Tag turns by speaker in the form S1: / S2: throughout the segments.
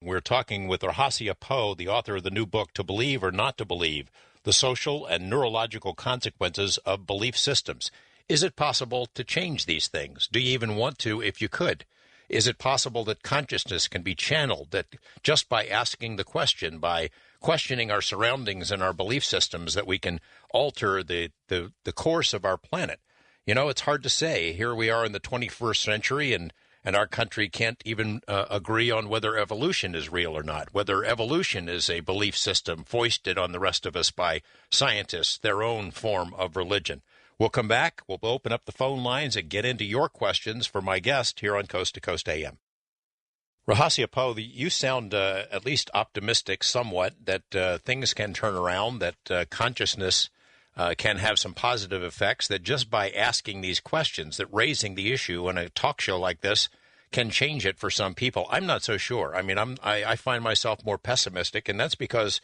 S1: We're talking with Rahasya Poe, the author of the new book, To Believe or Not to Believe, The Social and Neurological Consequences of Belief Systems. Is it possible to change these things? Do you even want to if you could? Is it possible that consciousness can be channeled, that just by asking the question, by questioning our surroundings and our belief systems, that we can alter the course of our planet? You know, it's hard to say. Here we are in the 21st century, and our country can't even agree on whether evolution is real or not, whether evolution is a belief system foisted on the rest of us by scientists, their own form of religion. We'll come back. We'll open up the phone lines and get into your questions for my guest here on Coast to Coast AM. Rahasya Poe, you sound at least optimistic somewhat that things can turn around, that consciousness can have some positive effects, that just by asking these questions, that raising the issue in a talk show like this can change it for some people. I'm not so sure. I mean, I find myself more pessimistic, and that's because,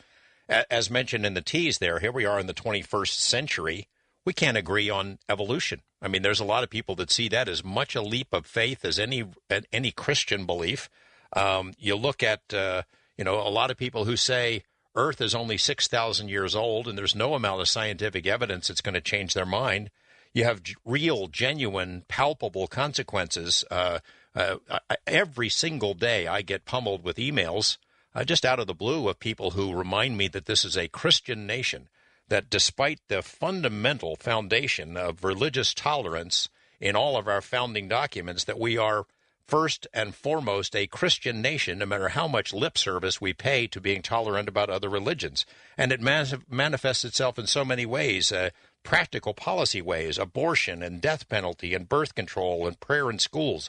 S1: as mentioned in the tease there, here we are in the 21st century. We can't agree on evolution. I mean, there's a lot of people that see that as much a leap of faith as any Christian belief. You look at, a lot of people who say Earth is only 6,000 years old and there's no amount of scientific evidence that's going to change their mind. You have real, genuine, palpable consequences. Every single day I get pummeled with emails just out of the blue of people who remind me that this is a Christian nation, that despite the fundamental foundation of religious tolerance in all of our founding documents, that we are first and foremost a Christian nation, no matter how much lip service we pay to being tolerant about other religions. And it manifests itself in so many ways, practical policy ways, abortion and death penalty and birth control and prayer in schools.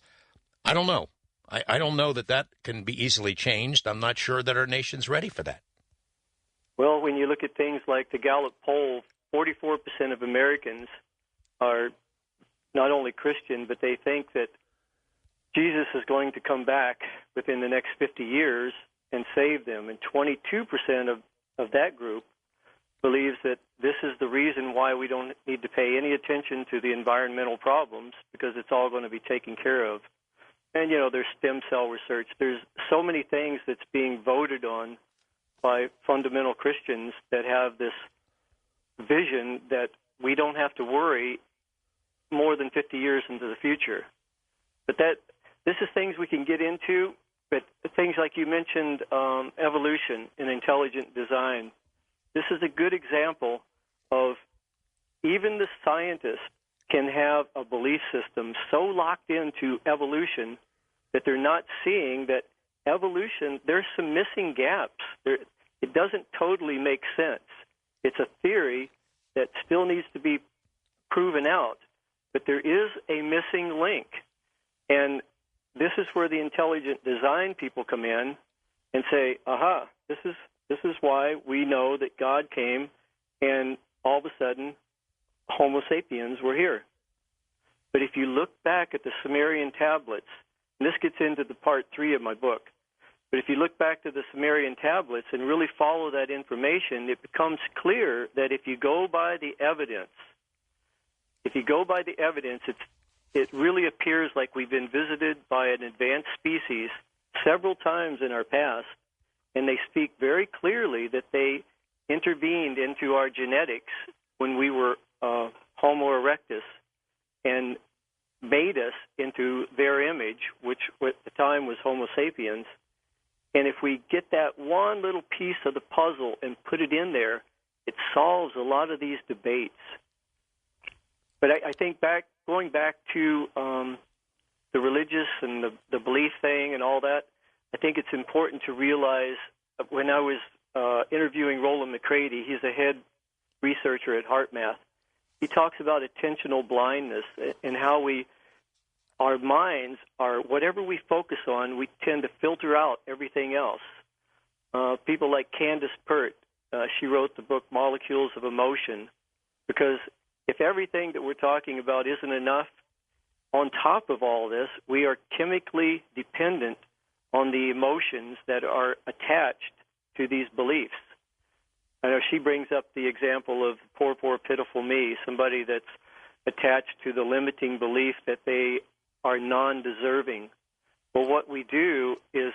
S1: I don't know. I don't know that can be easily changed. I'm not sure that our nation's ready for that.
S2: Well, when you look at things like the Gallup poll, 44% of Americans are not only Christian, but they think that Jesus is going to come back within the next 50 years and save them. And 22% of that group believes that this is the reason why we don't need to pay any attention to the environmental problems, because it's all going to be taken care of. And, there's stem cell research. There's so many things that's being voted on by fundamental Christians that have this vision that we don't have to worry more than 50 years into the future. But this is things we can get into, but things like you mentioned, evolution and intelligent design. This is a good example of even the scientists can have a belief system so locked into evolution that they're not seeing that evolution, there's some missing gaps. It doesn't totally make sense. It's a theory that still needs to be proven out, but there is a missing link. And this is where the intelligent design people come in and say, aha, this is why we know that God came and all of a sudden Homo sapiens were here. But if you look back at the Sumerian tablets, and this gets into the part 3 of my book, but if you look back to the Sumerian tablets and really follow that information, it becomes clear that if you go by the evidence, it really appears like we've been visited by an advanced species several times in our past, and they speak very clearly that they intervened into our genetics when we were Homo erectus and made us into their image, which at the time was Homo sapiens. And if we get that one little piece of the puzzle and put it in there, it solves a lot of these debates. But I think going back to the religious and the belief thing and all that, I think it's important to realize when I was interviewing Roland McCready, he's a head researcher at HeartMath, he talks about attentional blindness and how our minds are, whatever we focus on, we tend to filter out everything else. People like Candace Pert, she wrote the book Molecules of Emotion, because if everything that we're talking about isn't enough, on top of all this, we are chemically dependent on the emotions that are attached to these beliefs. I know she brings up the example of poor, poor, pitiful me, somebody that's attached to the limiting belief that they are non-deserving. Well, what we do is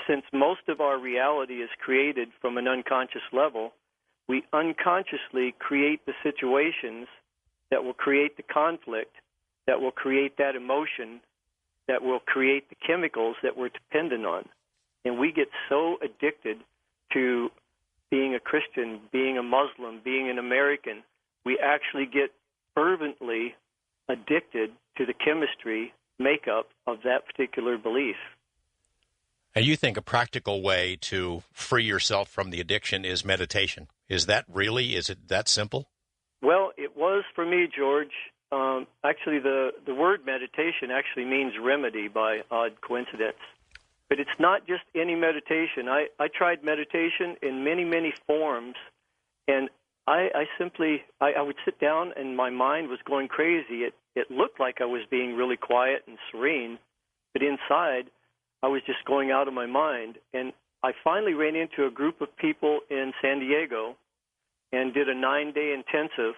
S2: since most of our reality is created from an unconscious level, we unconsciously create the situations that will create the conflict, that will create that emotion, that will create the chemicals that we're dependent on. And we get so addicted to being a Christian, being a Muslim, being an American, we actually get fervently addicted to the chemistry makeup of that particular belief.
S1: And you think a practical way to free yourself from the addiction is meditation. Is it that simple?
S2: Well, it was for me, George. Actually, the word meditation actually means remedy by odd coincidence. But it's not just any meditation. I tried meditation in many, many forms, and I would sit down and my mind was going crazy. It looked like I was being really quiet and serene, but inside I was just going out of my mind. And I finally ran into a group of people in San Diego and did a 9-day intensive.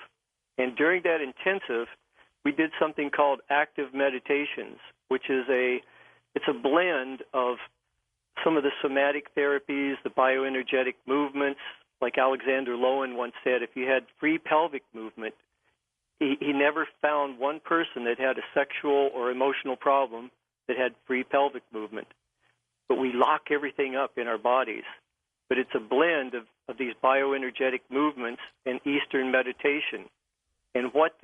S2: And during that intensive, we did something called active meditations, which is it's a blend of some of the somatic therapies, the bioenergetic movements. Like Alexander Lowen once said, if you had free pelvic movement, he never found one person that had a sexual or emotional problem that had free pelvic movement. But we lock everything up in our bodies. But it's a blend of these bioenergetic movements and Eastern meditation. And what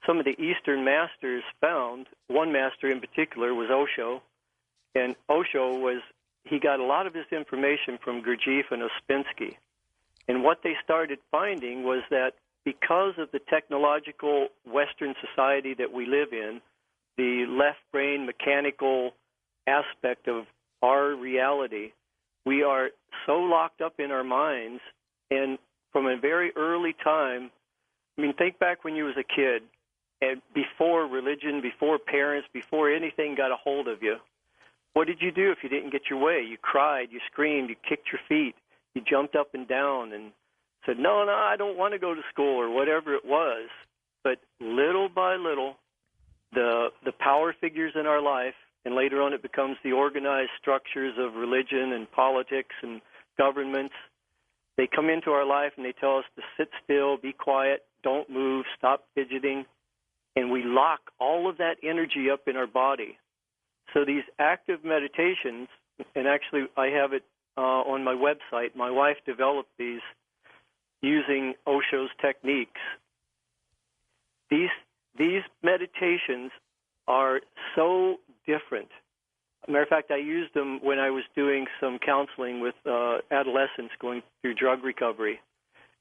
S2: some of the Eastern masters found, one master in particular was Osho, and Osho he got a lot of his information from Gurdjieff and Ouspensky. And what they started finding was that because of the technological Western society that we live in, the left brain mechanical aspect of our reality, we are so locked up in our minds, and from a very early time, think back when you was a kid, and before religion, before parents, before anything got a hold of you. What did you do if you didn't get your way? You cried, you screamed, you kicked your feet, you jumped up and down and said, no, I don't want to go to school, or whatever it was. But little by little, the power figures in our life, and later on it becomes the organized structures of religion and politics and governments, they come into our life and they tell us to sit still, be quiet, don't move, stop fidgeting, and we lock all of that energy up in our body. So these active meditations, and actually I have it on my website. My wife developed these using Osho's techniques. These meditations are so different. As a matter of fact, I used them when I was doing some counseling with adolescents going through drug recovery.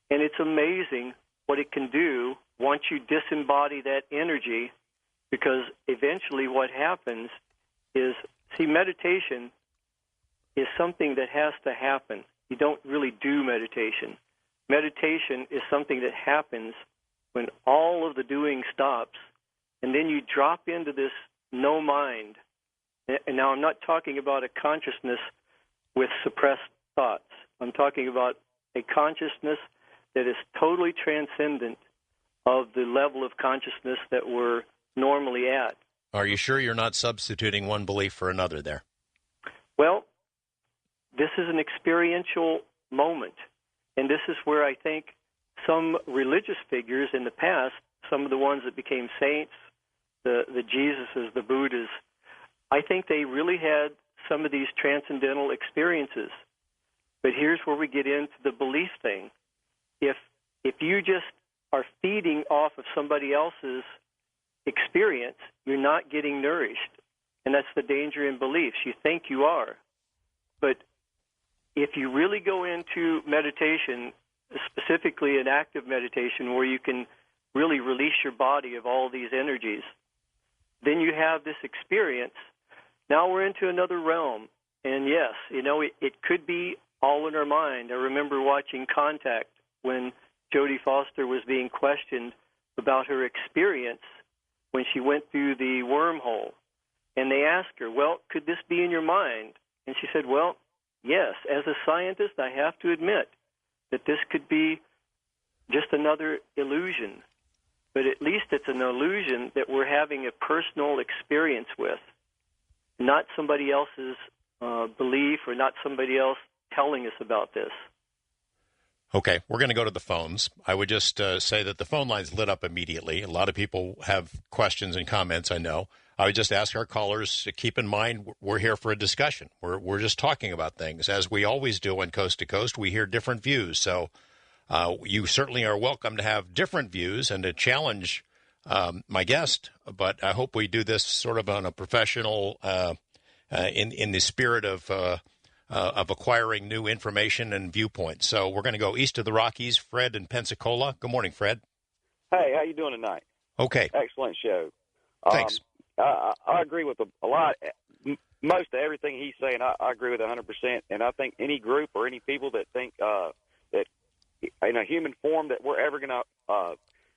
S2: And it's amazing what it can do once you disembody that energy, because eventually what happens is, meditation is something that has to happen. You don't really do meditation. Meditation is something that happens when all of the doing stops, and then you drop into this no mind. And now I'm not talking about a consciousness with suppressed thoughts. I'm talking about a consciousness that is totally transcendent of the level of consciousness that we're normally at.
S1: Are you sure you're not substituting one belief for another there?
S2: Well, this is an experiential moment, and this is where I think some religious figures in the past, some of the ones that became saints, the Jesuses, the Buddhas, I think they really had some of these transcendental experiences. But here's where we get into the belief thing. If you just are feeding off of somebody else's experience, you're not getting nourished. And that's the danger in beliefs. You think you are. But if you really go into meditation, specifically an active meditation where you can really release your body of all these energies, then you have this experience. Now we're into another realm. And yes, it could be all in our mind. I remember watching Contact when Jodie Foster was being questioned about her experience when she went through the wormhole. And they asked her, well, could this be in your mind? And she said, well, yes, as a scientist, I have to admit that this could be just another illusion. But at least it's an illusion that we're having a personal experience with, not somebody else's belief or not somebody else telling us about this.
S1: Okay, we're going to go to the phones. I would just say that the phone lines lit up immediately. A lot of people have questions and comments, I know. I would just ask our callers to keep in mind we're here for a discussion. We're just talking about things. As we always do on Coast to Coast, we hear different views. So you certainly are welcome to have different views and to challenge my guest. But I hope we do this sort of on a professional, in the spirit of acquiring new information and viewpoints. So we're going to go east of the Rockies. Fred in Pensacola. Good morning, Fred.
S3: Hey, how you doing tonight?
S1: Okay.
S3: Excellent show.
S1: Thanks.
S3: I agree with a lot. Most of everything he's saying, I agree with 100%. And I think any group or any people that think that in a human form that we're ever going to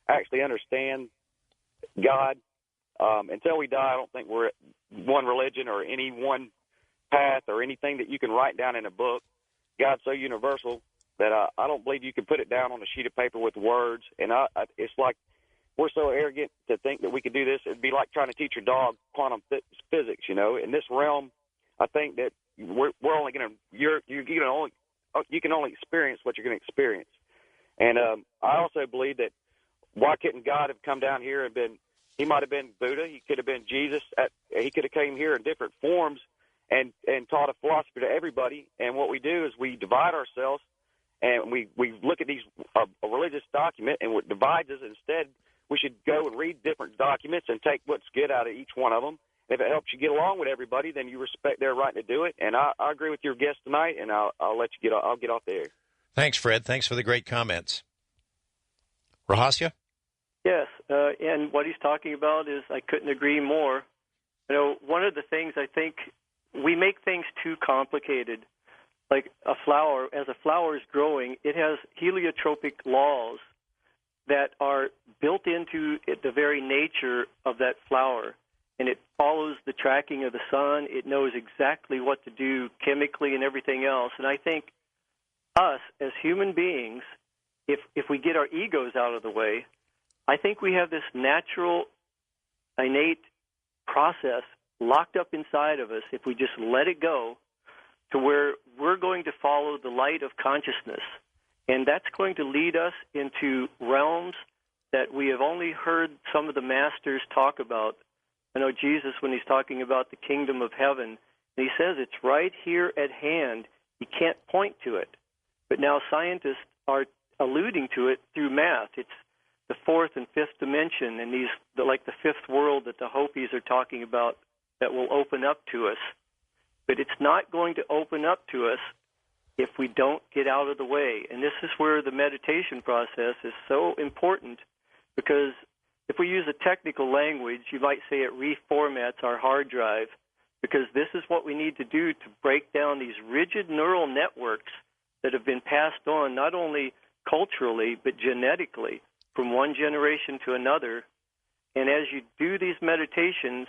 S3: actually understand God, until we die, I don't think we're one religion or any one path or anything that you can write down in a book. God's so universal that I don't believe you can put it down on a sheet of paper with words. And it's like we're so arrogant to think that we could do this. It'd be like trying to teach your dog quantum physics, you know. In this realm, I think that we're only going to you can only experience what you're going to experience. And I also believe that why couldn't God have come down here and been? He might have been Buddha. He could have been Jesus. He could have came here in different forms and taught a philosophy to everybody. And what we do is we divide ourselves, and we look at these a religious document, and what divides us. Instead, we should go and read different documents and take what's good out of each one of them. If it helps you get along with everybody, then you respect their right to do it. And I agree with your guest tonight, and I'll let you get. I'll get off the air.
S1: Thanks, Fred. Thanks for the great comments. Rahasya?
S2: Yes, and what he's talking about is I couldn't agree more. You know, one of the things I think we make things too complicated. Like a flower, as a flower is growing, it has heliotropic laws that are built into the very nature of that flower, and it follows the tracking of the sun. It knows exactly what to do chemically and everything else. And I think us as human beings, if we get our egos out of the way, I think we have this natural, innate process locked up inside of us if we just let it go to where we're going to follow the light of consciousness. And that's going to lead us into realms that we have only heard some of the masters talk about. I know Jesus, when he's talking about the kingdom of heaven, he says it's right here at hand. You can't point to it. But now scientists are alluding to it through math. It's the fourth and fifth dimension, and like the fifth world that the Hopis are talking about that will open up to us. But it's not going to open up to us if we don't get out of the way. And this is where the meditation process is so important, because if we use a technical language, you might say it reformats our hard drive, because this is what we need to do to break down these rigid neural networks that have been passed on not only culturally but genetically from one generation to another. And as you do these meditations,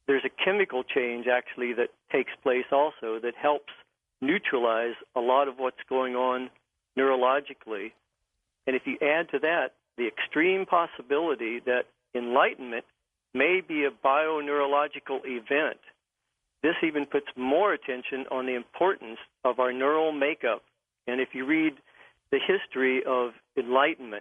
S2: there's a chemical change actually that takes place also that helps neutralize a lot of what's going on neurologically. And if you add to that the extreme possibility that enlightenment may be a bioneurological event, this even puts more attention on the importance of our neural makeup. And if you read the history of enlightenment,